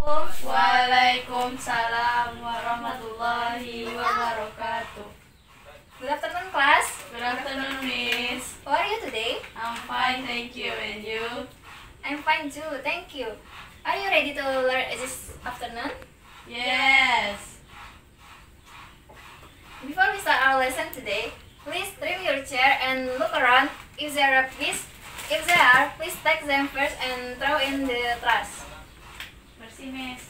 Waalaikumsalam warahmatullahi wabarakatuh. Good afternoon, class. Good afternoon, Miss. How are you today? I'm fine, thank you. And you? I'm fine too, thank you. Are you ready to learn this afternoon? Yes. Before we start our lesson today, please trim your chair and look around. If there are, please take them first and throw in the trash. Merci, Miss.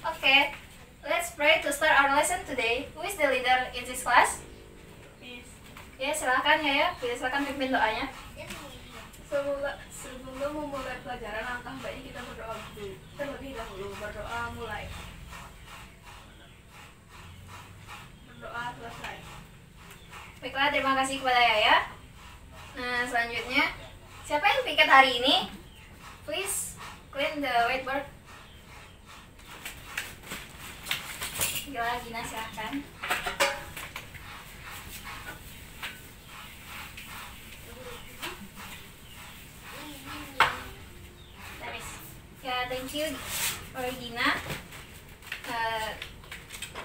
Okay, let's pray to start our lesson today. Who is the leader in this class? Miss. Ya, silakan ya. Silakan pimpin doanya. Sebelum memulai pelajaran, langkah baiknya kita berdoa dulu. Terlebih dahulu, berdoa mulai. Berdoa selesai. Baiklah, terima kasih kepada Yaya. Nah, selanjutnya, siapa yang piket hari ini? Please clean the whiteboard. Gina, silahkan. Ya, thank you for Gina.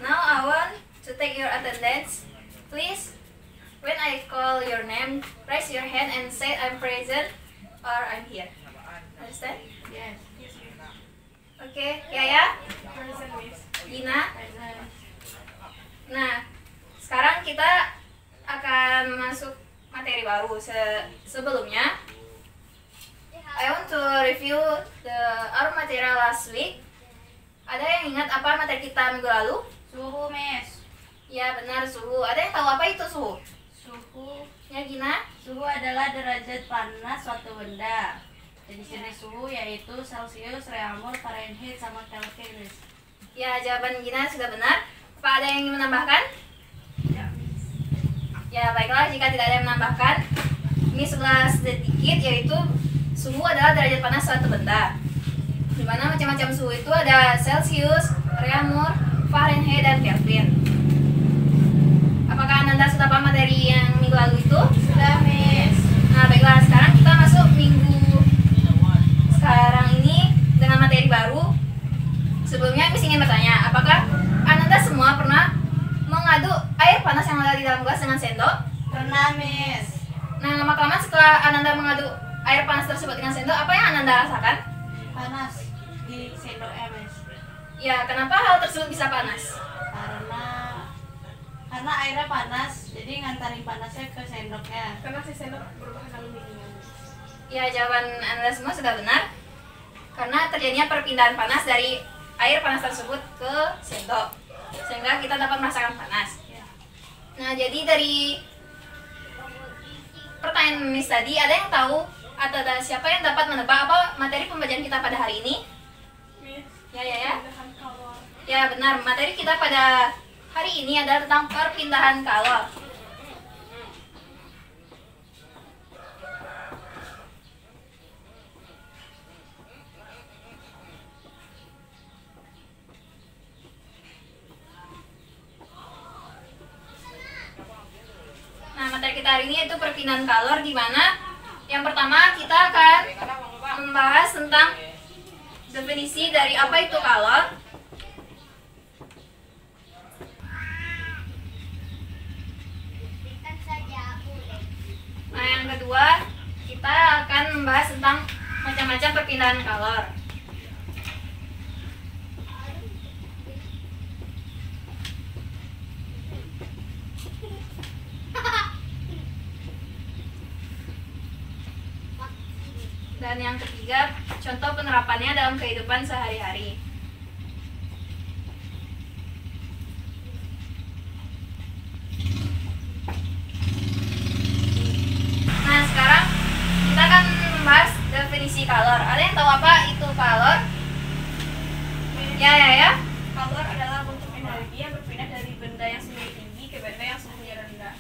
Now I want to take your attendance. Please, when I call your name, raise your hand and say I'm present or I'm here. Understand? Yes. Yes, Miss. Okay, Yaya, Present, Miss. Gina. Present. Nah, sekarang kita akan masuk materi baru. Sebelumnya, I want to review our material last week. Ada yang ingat apa materi kita minggu lalu? Suhu, Miss. Ya, benar, suhu. Ada yang tahu apa itu suhu? Suhu. Ya, Gina? Suhu adalah derajat panas suatu benda. Jadi jenis suhu yaitu Celcius, Reaumur, Fahrenheit, sama Kelvin. Ya, jawaban Gina sudah benar. Apa ada yang ingin menambahkan? Ya, Miss. Ya, baiklah, jika tidak ada yang menambahkan, ini sebelah sedikit, yaitu suhu adalah derajat panas suatu benda. Di mana macam-macam suhu itu ada Celcius, Reaumur, Fahrenheit, dan Kelvin. Apakah Anda sudah paham materi yang minggu lalu itu? Sudah, Miss. Nah, baiklah, sekarang kita masuk minggu sekarang ini dengan materi baru. Sebelumnya, Miss ingin bertanya, apakah Anda semua pernah mengaduk air panas yang ada di dalam gelas dengan sendok? Pernah, Miss. Nah, lama-kelamaan setelah Anda mengaduk air panas tersebut dengan sendok, apa yang Anda rasakan? Panas di sendoknya, Miss. Ya, kenapa hal tersebut bisa panas? Karena airnya panas, jadi ngantarin panasnya ke sendoknya. Karena si sendok berbahan aluminium. Ya, jawaban Anda semua sudah benar. Karena terjadinya perpindahan panas dari air panas tersebut ke sendok, sehingga kita dapat merasakan panas. Nah, jadi dari pertanyaan Miss tadi, ada yang tahu atau ada siapa yang dapat menebak apa materi pembelajaran kita pada hari ini? Miss. Ya. Perpindahan kalor. Ya, benar. Materi kita pada hari ini adalah tentang perpindahan kalor. Nah, materi kita hari ini itu perpindahan kalor, di mana yang pertama kita akan membahas tentang definisi dari apa itu kalor. Nah, yang kedua kita akan membahas tentang macam-macam perpindahan kalor. Dan yang ketiga, contoh penerapannya dalam kehidupan sehari-hari. Nah, sekarang kita akan membahas definisi kalor. Ada yang tahu apa itu kalor? Ya. Kalor adalah bentuk energi yang berpindah dari benda yang suhunya tinggi ke benda yang suhunya rendah.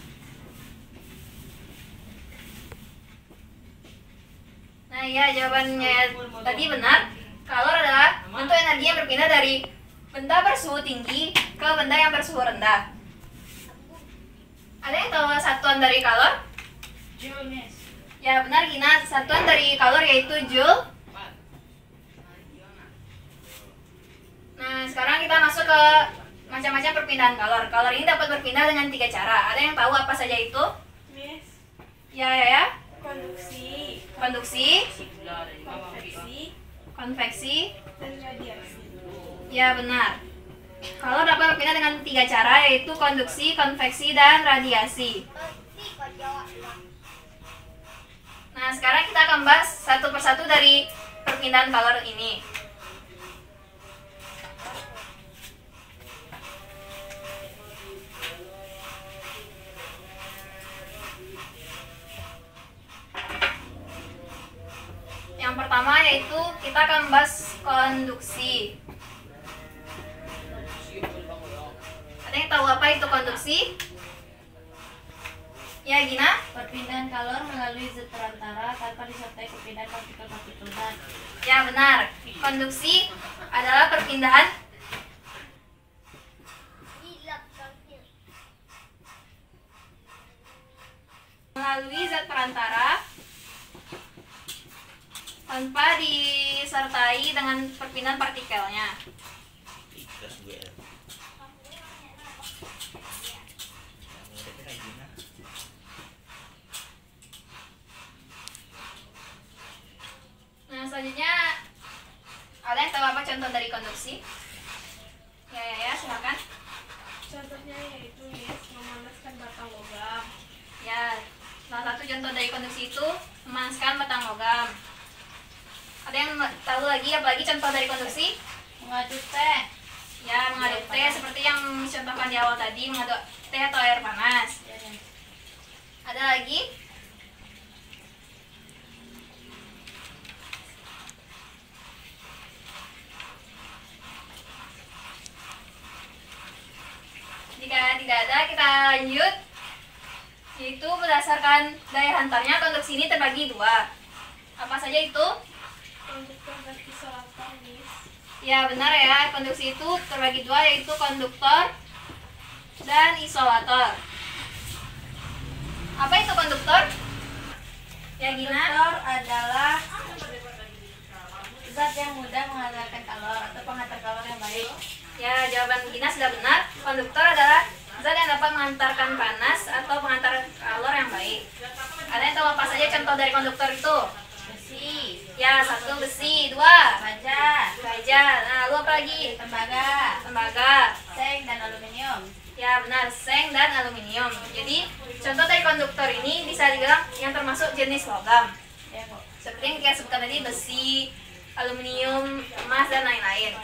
Nah, ya, jawabannya tadi benar. Kalor adalah bentuk energi yang berpindah dari benda bersuhu tinggi ke benda yang bersuhu rendah. Ada yang tahu satuan dari kalor? Joule, Miss. Ya, benar, Gina. Satuan dari kalor yaitu joule. masuk ke macam-macam perpindahan kalor. Kalor ini dapat berpindah dengan 3 cara. Ada yang tahu apa saja itu? Miss, Ya. konduksi, Konduksi, konveksi, konveksi. dan radiasi. Ya, benar. Kalor dapat berpindah dengan 3 cara, yaitu konduksi, konveksi, dan radiasi. Nah, sekarang kita akan bahas satu persatu dari perpindahan kalor ini. Yang pertama yaitu kita akan bahas konduksi. Ada yang tahu apa itu konduksi? Ya, Gina? Perpindahan kalor melalui zat perantara tanpa disertai perpindahan partikel-partikel zat. Ya, benar. Konduksi adalah perpindahan melalui zat perantara tanpa disertai dengan perpindahan partikelnya. Nah, selanjutnya ada yang tahu apa contoh dari konduksi? Ya, silakan. Contohnya yaitu Miss, memanaskan batang logam. Ya, salah satu contoh dari konduksi itu memanaskan batang logam. Ada yang tahu lagi apalagi contoh dari konduksi? Mengaduk teh. Ya, mengaduk teh seperti yang dicontohkan di awal tadi, mengaduk teh atau air panas. Ada lagi? Jika tidak ada, kita lanjut. Yaitu berdasarkan daya hantarnya, konduksi ini terbagi 2. Apa saja itu? Konduktor dan isolator, Miss. Ya, benar ya. Konduksi itu terbagi 2, yaitu konduktor dan isolator. Apa itu konduktor? Ya, Gina? Konduktor adalah zat yang mudah menghantarkan kalor atau penghantar kalor yang baik. Ya, jawaban Gina sudah benar. Konduktor adalah zat yang dapat mengantarkan panas atau pengantar kalor yang baik. Ada yang tahu apa saja contoh dari konduktor itu? Besi, Ya, 1 besi, 2 baja, baja. Nah, lalu apa lagi? tembaga, Tembaga. seng, dan aluminium. Ya, benar, seng dan aluminium. Jadi, contoh dari konduktor ini bisa dibilang yang termasuk jenis logam. Ya, Bu. Seperti yang kita sebutkan tadi, besi, aluminium, emas, dan lain-lain.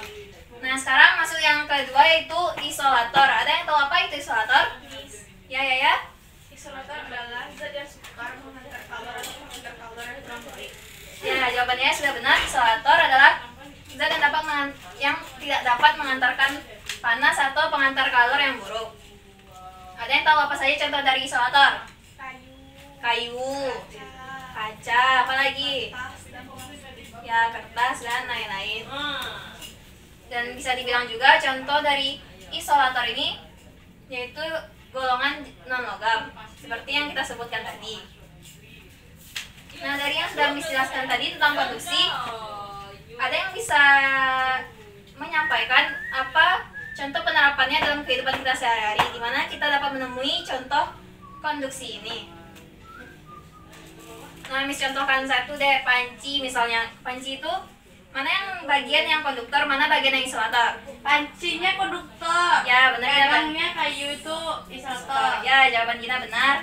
Nah, sekarang masuk yang kedua yaitu isolator. Ada yang tahu apa itu isolator? Miss, Ya. isolator adalah zat yang sukar menghantar kalor atau penghantar kalor yang kurang baik. Ya, jawabannya sudah benar. Isolator adalah zat yang tidak dapat mengantarkan panas atau pengantar kalor yang buruk. Ada yang tahu apa saja contoh dari isolator? Kayu, Kayu, kaca, kaca, apa lagi? tas, dan Ya, kertas dan lain-lain. Dan bisa dibilang juga contoh dari isolator ini yaitu golongan non-logam seperti yang kita sebutkan tadi. Nah, dari yang sudah dijelaskan tadi tentang konduksi, ada yang bisa menyampaikan apa contoh penerapannya dalam kehidupan kita sehari-hari, di mana kita dapat menemui contoh konduksi ini. Nah, Miss contohkan satu deh, panci misalnya. Panci itu mana yang bagian yang konduktor, mana bagian yang isolator? Pancinya konduktor. Ya, benar ya, Pan. Gagangnya kayu itu isolator. Ya, jawaban Gina benar.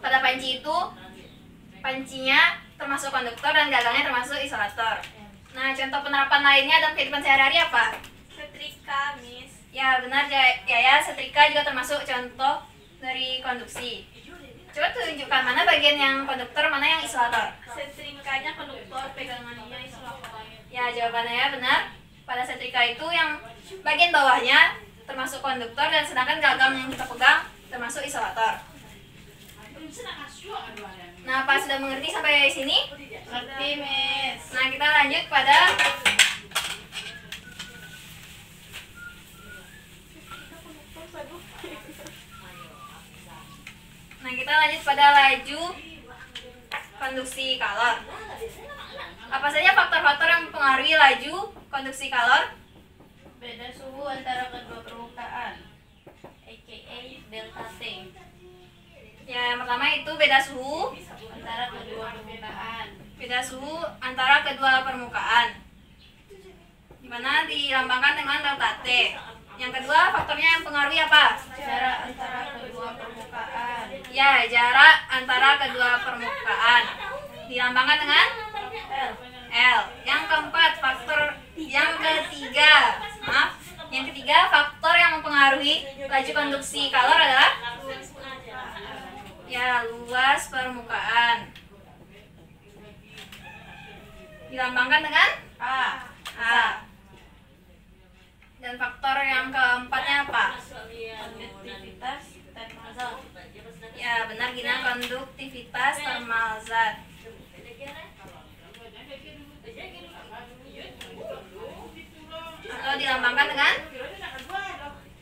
Pada panci itu, pancinya termasuk konduktor dan gagangnya termasuk isolator. Nah, contoh penerapan lainnya dalam kehidupan sehari-hari apa? setrika, Miss. Ya, benar ya, setrika juga termasuk contoh dari konduksi. Coba tunjukkan mana bagian yang konduktor, mana yang isolator. Setrikanya konduktor, pegangannya isolator. Ya, jawabannya ya benar. Pada setrika itu yang bagian bawahnya termasuk konduktor dan sedangkan gagang yang kita pegang termasuk isolator. Nah, apa sudah mengerti sampai sini? Ngerti, Miss. Nah, kita lanjut pada laju konduksi kalor. Apa saja faktor-faktor yang mempengaruhi laju konduksi kalor? Beda suhu antara kedua permukaan, aka delta T. Ya, yang pertama itu beda suhu Antara kedua permukaan. di mana dilambangkan dengan delta T. Yang kedua, faktornya yang mempengaruhi apa? Jarak antara kedua permukaan. Ya, jarak antara kedua permukaan dilambangkan dengan L. L. Yang keempat, yang ketiga, faktor yang mempengaruhi laju konduksi kalor adalah ya, luas permukaan. Dilambangkan dengan A. A. Dan faktor yang keempatnya apa? Konduktivitas thermal zone. Ya, benar Gina, konduktivitas thermal zat. Atau dilambangkan dengan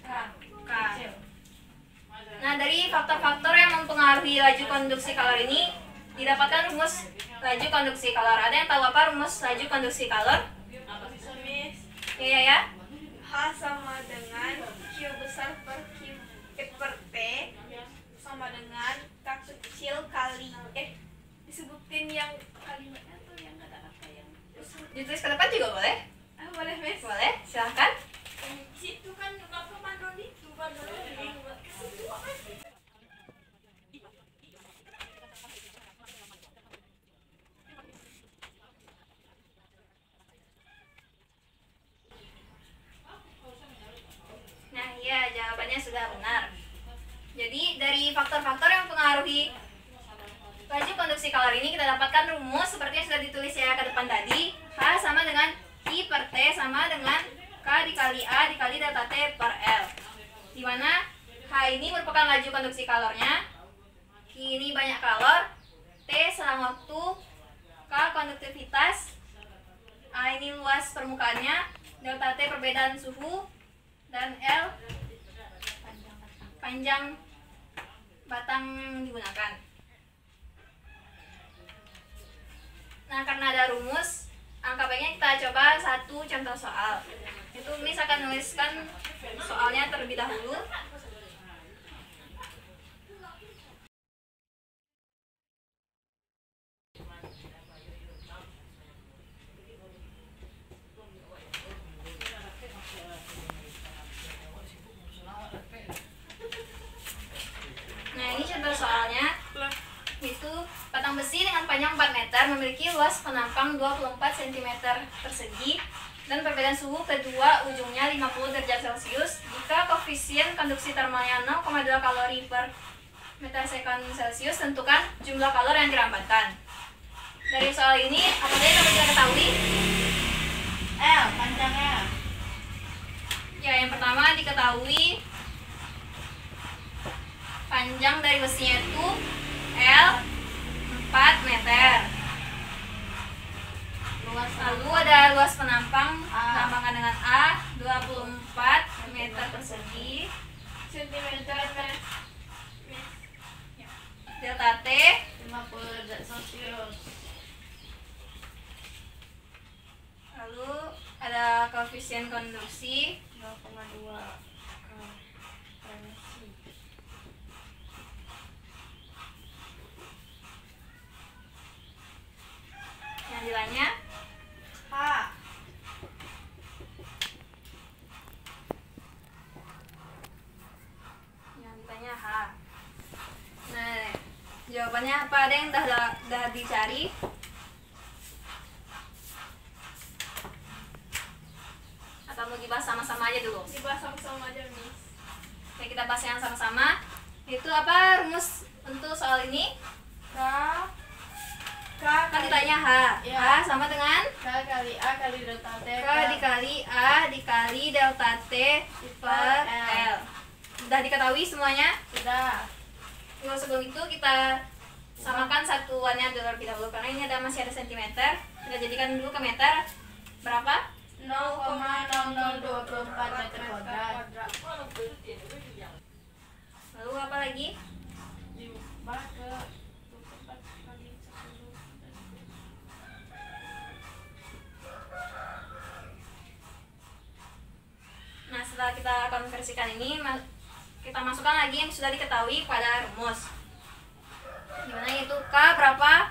K. K. Nah, dari faktor-faktor yang mempengaruhi laju konduksi kalor ini didapatkan rumus laju konduksi kalor. Ada yang tahu apa rumus laju konduksi kalor? Ya. H sama dengan Q besar per T sama dengan K kecil kali disebutin yang kalimatnya tuh yang kata-kata yang Ditulis ke depan juga boleh? boleh Miss? Boleh, silahkan. Situ kan apa mandor itu mandor ke situ apa sih? Nah, iya, jawabannya sudah benar. Jadi, dari faktor-faktor yang mempengaruhi laju konduksi kalor ini kita dapatkan rumus seperti yang sudah ditulis ya ke depan tadi. H sama dengan I per T sama dengan K dikali A dikali delta T per L. Di mana H ini merupakan laju konduksi kalornya, Q ini banyak kalor, T selang waktu, K konduktivitas, A ini luas permukaannya, delta T perbedaan suhu, dan L panjang batang yang digunakan. Nah, karena ada rumus, angka baiknya kita coba satu contoh soal. Itu Miss akan menuliskan soalnya terlebih dahulu. Nah, ini contoh soalnya. Itu batang besi dengan panjang 4 meter memiliki luas penampang 24 cm persegi dan perbedaan suhu kedua ujungnya 50 derajat Celcius. Jika koefisien konduksi termalnya 0,2 kalori per meter sekon Celcius, tentukan jumlah kalor yang dirambatkan. Dari soal ini, apa saja yang dapat kita ketahui? L panjangnya. Ya, yang pertama diketahui panjang dari besinya itu L 4 meter. Lalu ada luas penampang dilambangkan dengan A 24 meter persegi. Sentimeter Delta T 50 derajat Celcius. lalu ada koefisien konduksi 0,2 Frekuensi. yang nilainya H. H. Nah, jawabannya apa? Ada yang udah dicari? Atau mau dibahas sama-sama aja dulu? Dibahas sama-sama aja, Miss. Oke, kita bahas yang sama-sama. Itu apa rumus untuk soal ini? Kan ditanya H. Ya. H sama dengan K kali A kali delta T K dikali A dikali delta T per L. Sudah diketahui semuanya? sudah. Nah, sebelum itu kita samakan satuannya terlebih dahulu karena ini masih ada sentimeter. Kita jadikan dulu ke meter. Berapa? 0,0024 meter kuadrat. Lalu apa lagi? Diubah ke 24 kali 10. setelah kita konversikan ini, kita masukkan lagi yang sudah diketahui pada rumus. Dimana itu K berapa?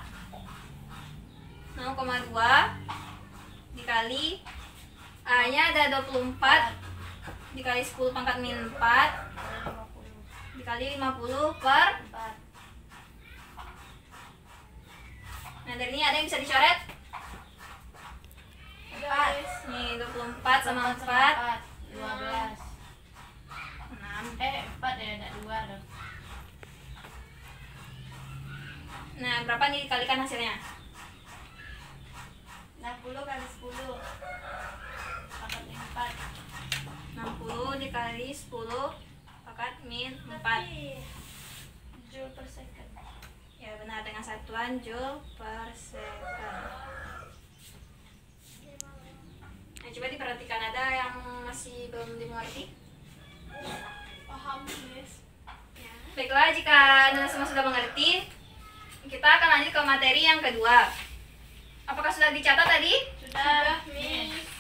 0,2 dikali A nya ada 24 dikali 10 pangkat min 4 dikali 50 per. Nah dari ini ada yang bisa dicoret? Guys, Nih 24 sama 4 12. 6. 4 ya, ada 2 dong. Nah berapa nih dikalikan hasilnya? 60 kali 10 pangkat min 4. 60 dikali 10 pangkat min 4. Joule per second. Ya benar, dengan satuan Joule per second. Nah coba diperhatikan, ada yang masih belum dimengerti? Paham, Miss? Baiklah, jika Anda semua sudah mengerti, kita akan lanjut ke materi yang kedua. Apakah sudah dicatat tadi? Sudah, Miss.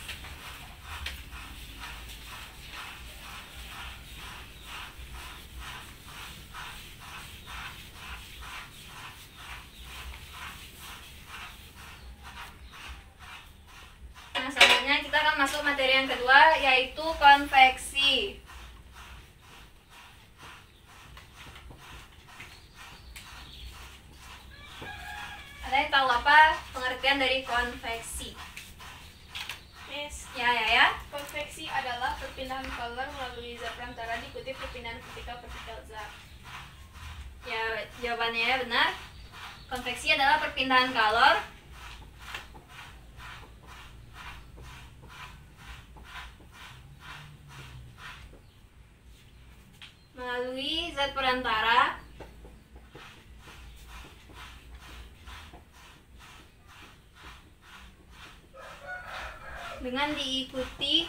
Nah, selanjutnya kita akan masuk materi yang kedua, yaitu konveksi. Ada yang tahu apa pengertian dari konveksi? Miss, Ya. konveksi adalah perpindahan kolor melalui zat perantara diikuti perpindahan partikel-partikel zat. Ya, jawabannya ya benar. Konveksi adalah perpindahan kalor melalui zat perantara dengan diikuti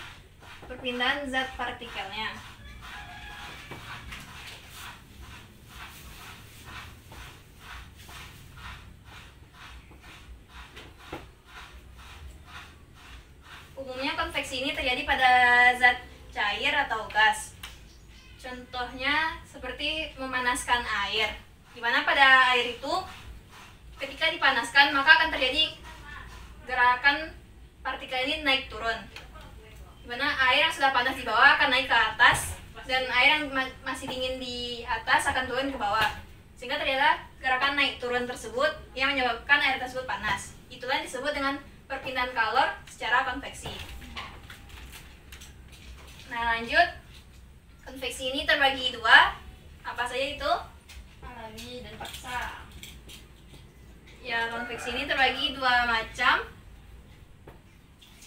perpindahan zat partikelnya. Umumnya konveksi ini terjadi pada zat cair atau gas. Contohnya seperti memanaskan air, di mana pada air itu ketika dipanaskan maka akan terjadi gerakan partikel ini naik turun, di mana air yang sudah panas di bawah akan naik ke atas dan air yang masih dingin di atas akan turun ke bawah, sehingga terjadi gerakan naik turun tersebut yang menyebabkan air tersebut panas. Itulah yang disebut dengan perpindahan kalor secara konveksi. Nah lanjut, konveksi ini terbagi dua. Apa saja itu? Alami dan paksa. Ya, konveksi ini terbagi dua macam.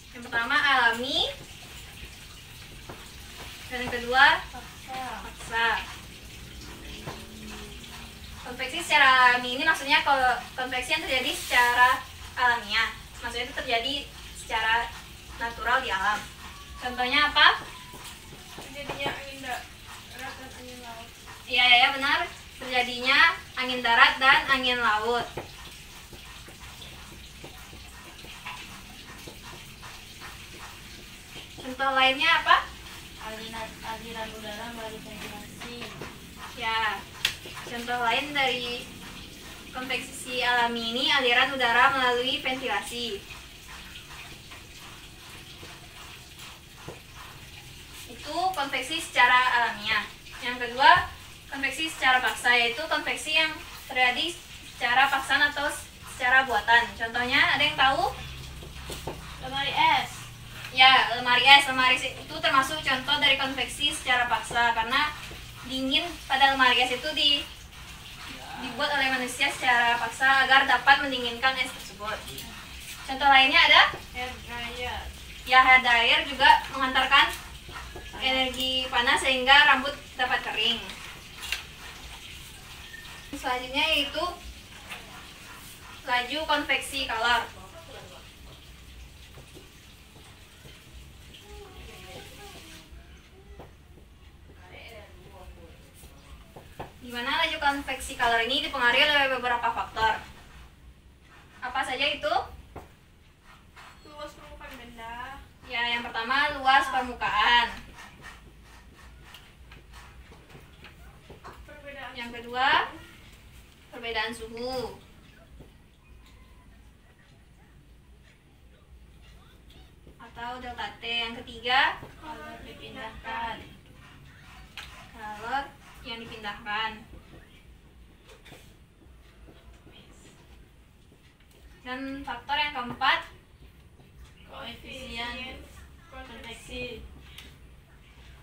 Yang pertama alami, dan yang kedua Paksa. paksa. Konveksi secara alami ini maksudnya kalau konveksi yang terjadi secara alamiah, maksudnya itu terjadi secara natural di alam. Contohnya apa? Terjadinya angin darat dan angin laut. Iya benar, terjadinya angin darat dan angin laut. Contoh lainnya apa? Aliran udara melalui ventilasi. Ya, contoh lain dari konveksi alami ini aliran udara melalui ventilasi. Itu konveksi secara alamiah. Yang kedua, konveksi secara paksa, yaitu konveksi yang terjadi secara paksaan atau secara buatan. Contohnya ada yang tahu? Lemari es. Ya, lemari es. Lemari es itu termasuk contoh dari konveksi secara paksa karena dingin pada lemari es itu dibuat oleh manusia secara paksa agar dapat mendinginkan es tersebut. Contoh lainnya ada? Hair dryer. Ya, hair dryer juga mengantarkan energi panas sehingga rambut dapat kering. Selanjutnya yaitu laju konveksi kalor. Di mana laju konveksi kalor ini dipengaruhi oleh beberapa faktor. Apa saja itu? Luas permukaan benda. Ya, yang pertama luas permukaan. Yang kedua, perbedaan suhu. Atau delta T. Yang ketiga, Kalau dipindahkan. kalor yang dipindahkan. Dan faktor yang keempat, Koefisien konveksi.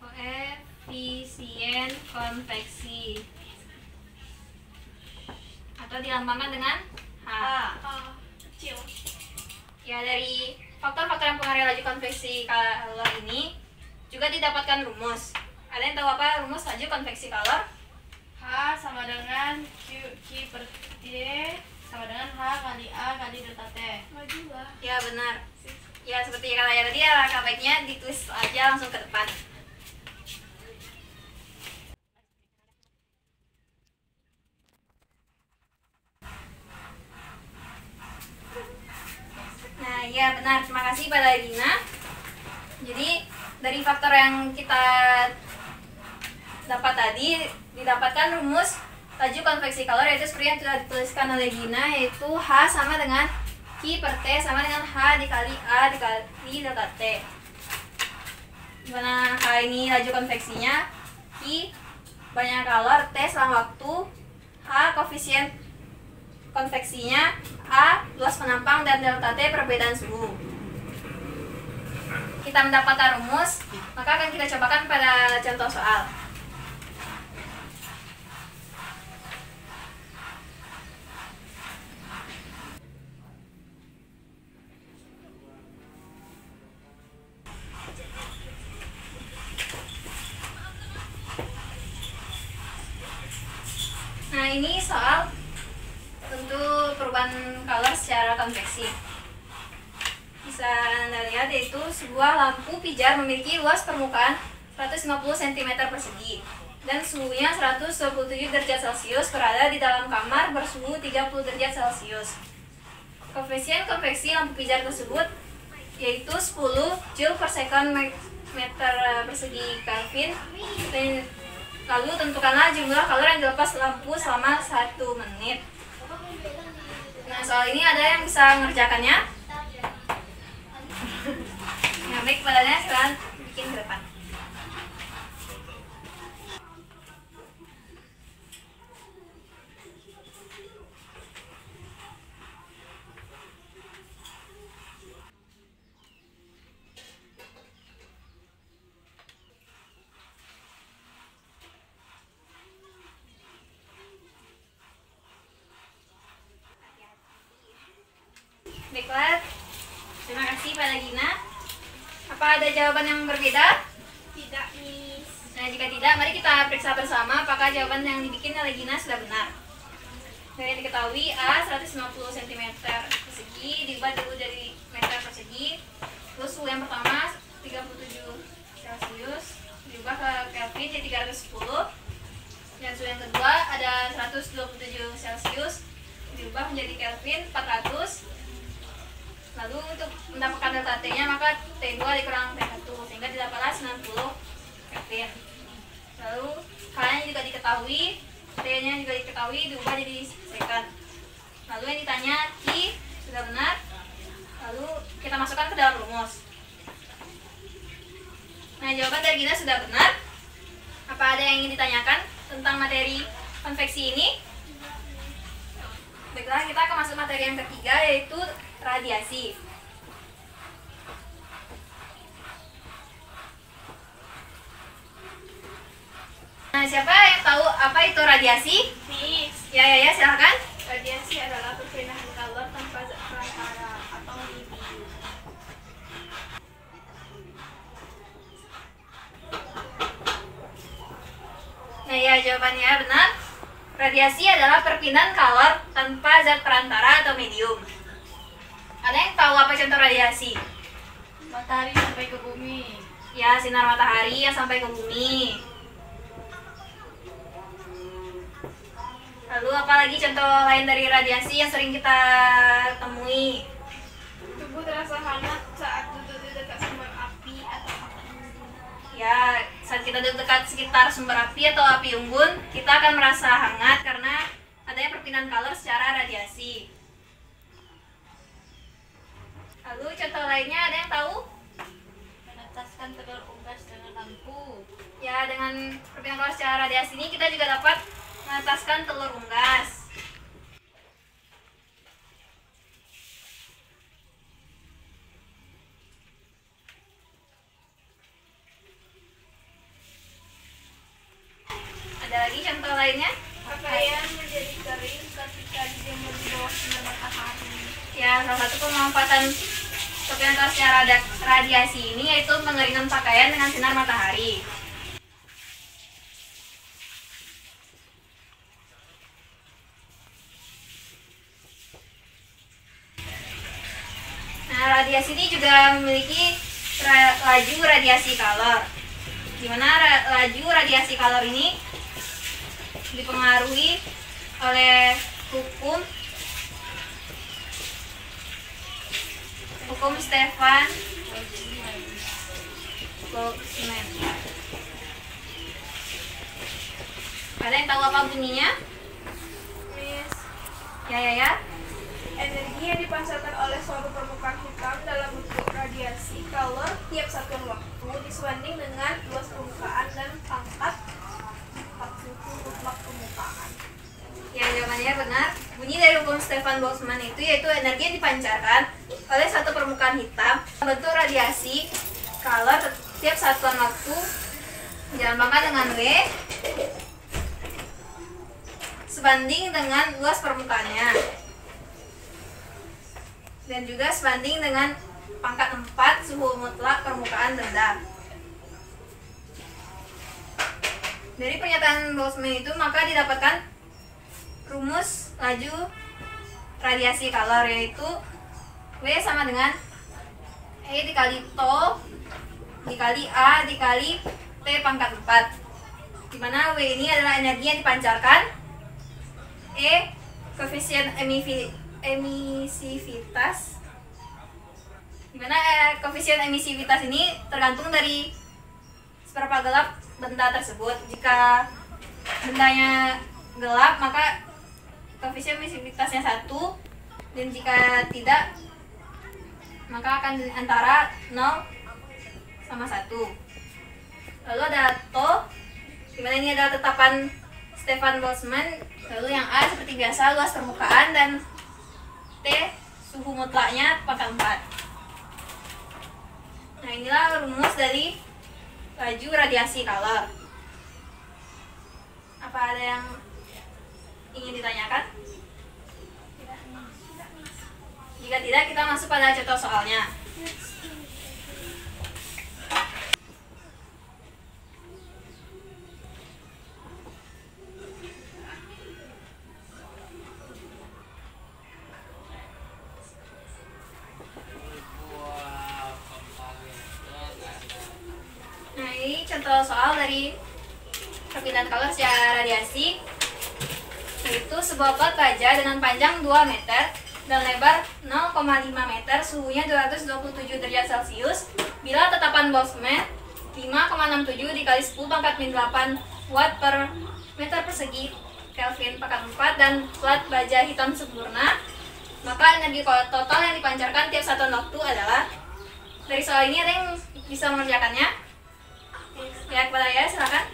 koefisien konveksi atau dilambangkan dengan H. Kecil. Ya, dari faktor-faktor yang mempengaruhi laju konveksi kalor ini juga didapatkan rumus. Ada yang tahu apa rumus laju konveksi kalor? H sama dengan Q per T sama dengan H kali A kali delta T. Maju lah. Ya, benar. Ya, seperti kata ya tadi, alangkah baiknya ditulis aja langsung ke depan. Nah, ya benar. Terima kasih pada Gina. Jadi, dari faktor yang kita dapat tadi, didapatkan rumus laju konveksi kalor, yaitu seperti yang sudah dituliskan oleh Gina, yaitu H sama dengan Q per T sama dengan H dikali A dikali delta T. Dimana H ini laju konveksinya, Q banyak kalor, T selang waktu, H koefisien konveksinya, A luas penampang, dan delta T perbedaan suhu. Kita mendapatkan rumus, maka akan kita cobakan pada contoh soal. Nah, ini soal untuk perubahan kalor secara konveksi. Bisa Anda lihat, yaitu sebuah lampu pijar memiliki luas permukaan 150 cm persegi dan suhunya 127 derajat Celcius, berada di dalam kamar bersuhu 30 derajat Celcius. Koefisien konveksi lampu pijar tersebut yaitu 10 Joule per second meter persegi Kelvin. Lalu tentukanlah jumlah kalor yang dilepas lampu selama 1 menit. Nah, soal ini ada yang bisa mengerjakannya? Nah, baik, padanya silahkan bikin ke depan. Baiklah, terima kasih pada Gina. Apa ada jawaban yang berbeda? Tidak, Miss. Nah, jika tidak, mari kita periksa bersama apakah jawaban yang dibikin oleh Gina sudah benar. Dari yang diketahui, A 150 cm persegi diubah dulu jadi meter persegi. Terus suhu yang pertama 37 Celcius diubah ke Kelvin jadi 310. Dan suhu yang kedua ada 127 Celcius diubah menjadi Kelvin 400. Lalu untuk mendapatkan delta T-nya, maka T2 dikurang T1 sehingga didapatlah 90 Kelvin. Lalu K-nya juga diketahui, T-nya juga diketahui, diubah jadi second. Lalu yang ditanya Q sudah benar. Lalu kita masukkan ke dalam rumus. Nah, jawaban dari Gina sudah benar. Apa ada yang ingin ditanyakan tentang materi konveksi ini? Baiklah, kita akan masuk materi yang ketiga, yaitu radiasi. Nah, siapa yang tahu apa itu radiasi? Miss, Ya, silakan. radiasi adalah perpindahan kalor tanpa zat perantara atau medium. Nah, ya, jawabannya benar. Radiasi adalah perpindahan kalor tanpa zat perantara atau medium. Ada yang tahu apa contoh radiasi? Matahari sampai ke bumi. Ya, sinar matahari yang sampai ke bumi. Lalu apa lagi contoh lain dari radiasi yang sering kita temui? Tubuh terasa hangat saat duduk di dekat sumber api atau api. Ya, saat kita dekat sekitar sumber api atau api unggun, kita akan merasa hangat karena adanya perpindahan kalor secara radiasi. Lalu contoh lainnya ada yang tahu? Menetaskan telur unggas dengan lampu. Ya, dengan perpindahan kalor secara radiasi ini kita juga dapat menetaskan telur unggas. Ada lagi contoh lainnya? Pakaian menjadi kering ketika dijemur di bawah sinar matahari. Ya, salah satu pemanfaatan perpindahan kalor secara radiasi ini yaitu mengeringkan pakaian dengan sinar matahari. Nah, radiasi ini juga memiliki laju radiasi kalor, di mana laju radiasi kalor ini dipengaruhi oleh hukum Stefan Boltzmann. Ada yang tahu apa bunyinya? Miss, Ya. energi yang dipancarkan oleh suatu permukaan hitam dalam bentuk radiasi kalor tiap satuan waktu disebanding dengan luas permukaan dan pangkat suhu mutlak permukaan. Ya, jawabannya benar. Bunyi dari hukum Stefan Boltzmann itu yaitu energi yang dipancarkan oleh satu permukaan hitam bentuk radiasi kalor tiap satuan waktu jalan pangkat dengan W sebanding dengan luas permukaannya, dan juga sebanding dengan pangkat 4 suhu mutlak permukaan rendah. Dari pernyataan Boltzmann itu maka didapatkan rumus laju radiasi kalor, yaitu W sama dengan E dikali tau dikali A dikali T pangkat 4, dimana W ini adalah energi yang dipancarkan, E koefisien emisivitas, dimana koefisien emisivitas ini tergantung dari seberapa gelap benda tersebut. Jika bendanya gelap maka koefisien emisivitasnya 1, dan jika tidak maka akan antara 0 sama 1. Lalu ada tau, dimana ini adalah tetapan Stefan Boltzmann. Lalu yang A seperti biasa luas permukaan, dan T suhu mutlaknya pangkat 4. Nah, inilah rumus dari laju radiasi kalor. Apa ada yang ingin ditanyakan? Jika tidak, kita masuk pada contoh soalnya. Nah, ini contoh soal dari perpindahan kalor secara radiasi, yaitu sebuah plat baja dengan panjang 2 meter dan lebar 0,5 meter, suhunya 227 derajat Celcius. Bila tetapan Boltzmann 5,67 dikali 10 pangkat min 8 watt per meter persegi Kelvin pangkat 4 dan plat baja hitam sempurna, maka energi total yang dipancarkan tiap satuan waktu adalah. Dari soal ini ada yang bisa mengerjakannya? Ya, kepada ya, silakan.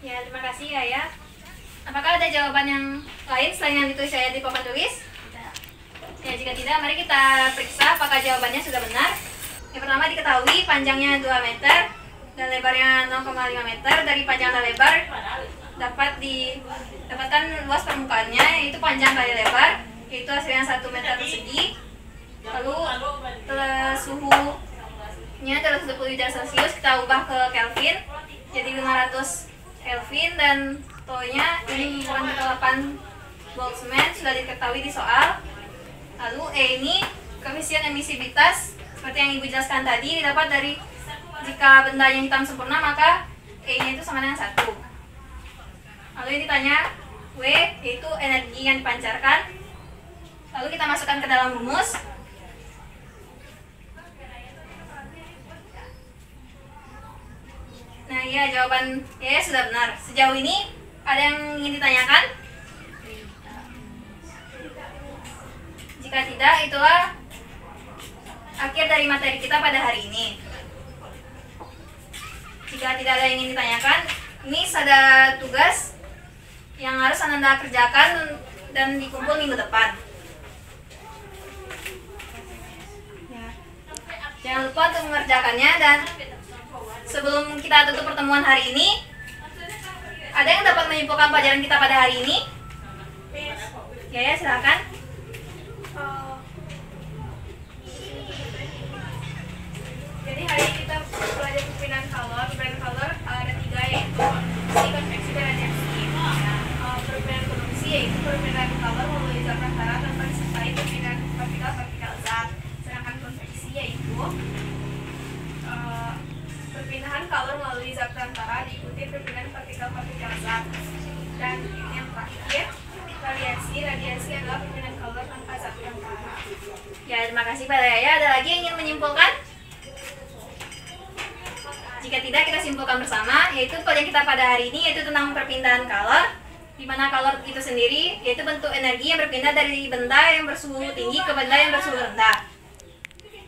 Ya, terima kasih ya. Apakah ada jawaban yang lain selain yang ditulis saya di papan tulis? Tidak. Ya, jika tidak, mari kita periksa apakah jawabannya sudah benar. Yang pertama, diketahui panjangnya 2 meter dan lebarnya 0,5 meter. Dari panjang dan lebar dapat didapatkan luas permukaannya, yaitu panjang kali lebar, yaitu hasilnya 1 meter persegi. Lalu suhunya 310 derajat Celcius kita ubah ke Kelvin jadi 500 Kelvin, dan tau-nya ini merupakan ketetapan Boltzmann sudah diketahui di soal. Lalu E ini koefisien emisivitas seperti yang Ibu jelaskan tadi didapat dari jika benda yang hitam sempurna maka E-nya itu sama dengan 1. Lalu yang ditanya W yaitu energi yang dipancarkan. Lalu kita masukkan ke dalam rumus. Nah, iya jawaban ya sudah benar. Sejauh ini ada yang ingin ditanyakan? Jika tidak, itulah akhir dari materi kita pada hari ini. Jika tidak ada yang ingin ditanyakan, ini ada tugas yang harus Anda kerjakan dan dikumpul minggu depan. Ya. Jangan lupa untuk mengerjakannya, dan sebelum kita tutup pertemuan hari ini, ada yang dapat menyimpulkan pelajaran kita pada hari ini? Ya, silakan. Jadi hari ini kita belajar perpindahan kalor. Perpindahan kalor ada 3, yaitu konduksi, konveksi, dan radiasi. Perpindahan konduksi yaitu perpindahan kalor melalui zat antara tanpa disertai perpindahan partikel zat. Sedangkan konveksi yaitu perpindahan kalor melalui zat antara diikuti perpindahan partikel zat. Dan yang terakhir, radiasi adalah perpindahan kalor tanpa zat antara. Ya, terima kasih Pak Yaya. Ada lagi yang ingin menyimpulkan? Jika tidak, kita simpulkan bersama, yaitu pelajaran kita pada hari ini yaitu tentang perpindahan kalor, di mana kalor itu sendiri yaitu bentuk energi yang berpindah dari benda yang bersuhu tinggi ke benda yang bersuhu rendah.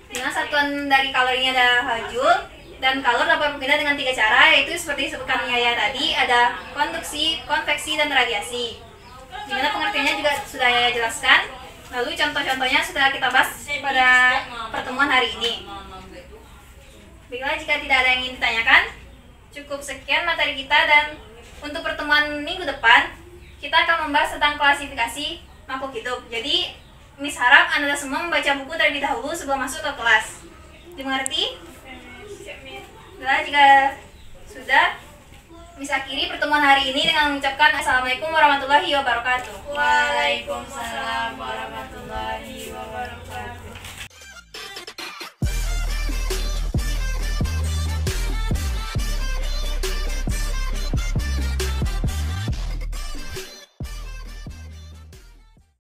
Di mana satuan dari kalor ini ada joule, dan kalor dapat berpindah dengan 3 cara, yaitu seperti disebutkan Yaya tadi, ada konduksi, konveksi, dan radiasi. Di mana pengertiannya juga sudah Yaya jelaskan. Lalu contoh-contohnya sudah kita bahas pada pertemuan hari ini. Baiklah, jika tidak ada yang ingin ditanyakan, cukup sekian materi kita, dan untuk pertemuan minggu depan kita akan membahas tentang klasifikasi makhluk hidup. Jadi Miss harap Anda semua membaca buku terlebih dahulu sebelum masuk ke kelas. Dimengerti? Baiklah, jika sudah, Miss akhiri pertemuan hari ini dengan mengucapkan Assalamualaikum warahmatullahi wabarakatuh. Waalaikumsalam.